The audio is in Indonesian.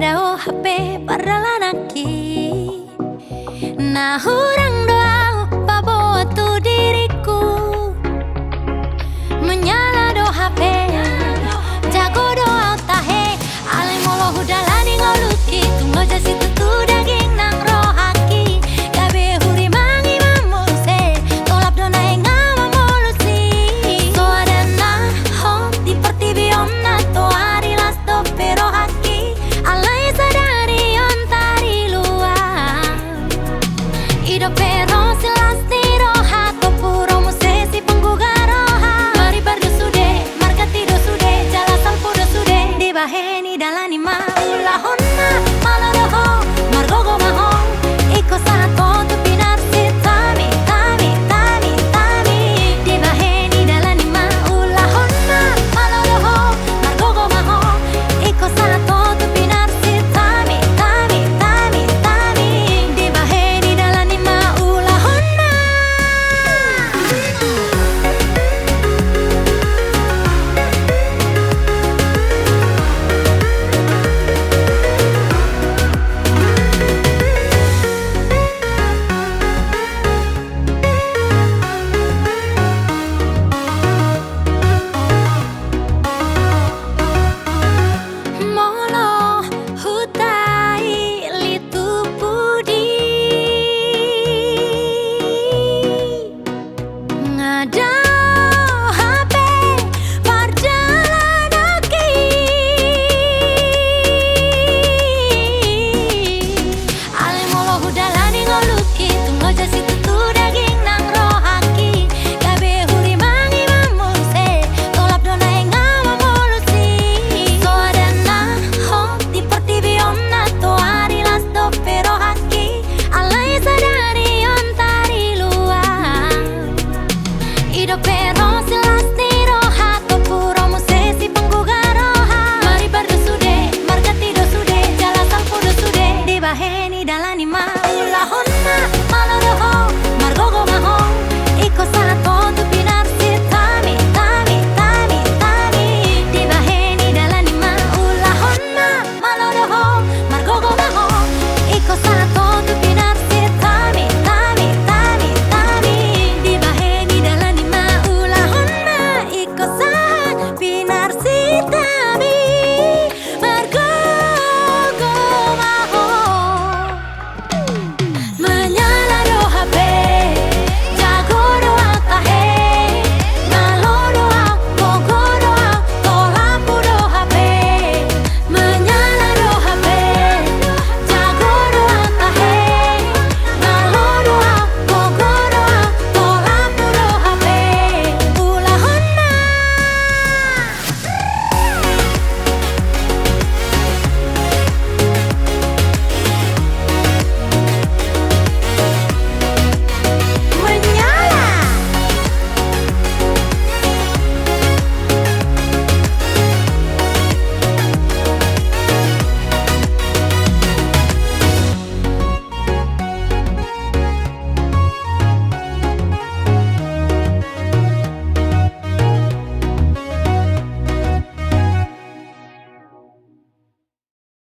dao HP pardalanaki. Nah hurang doa bawa tu diriku menyala do HP jago doa tahe alai molo hudalani ngoluki tunggu jasi tutu daging nang rohaki gabe huri mangi mamose tolap dona engama molusi so adana hom di pertivi onna to ari las do pero haki alai sadari ontari luar ido pero silas tiro hato puro musesi penggugah roha mari bardo sude markati do sude jala salpo do sude di baheni dalani ma ulah honna malaroho margogo maho iko saat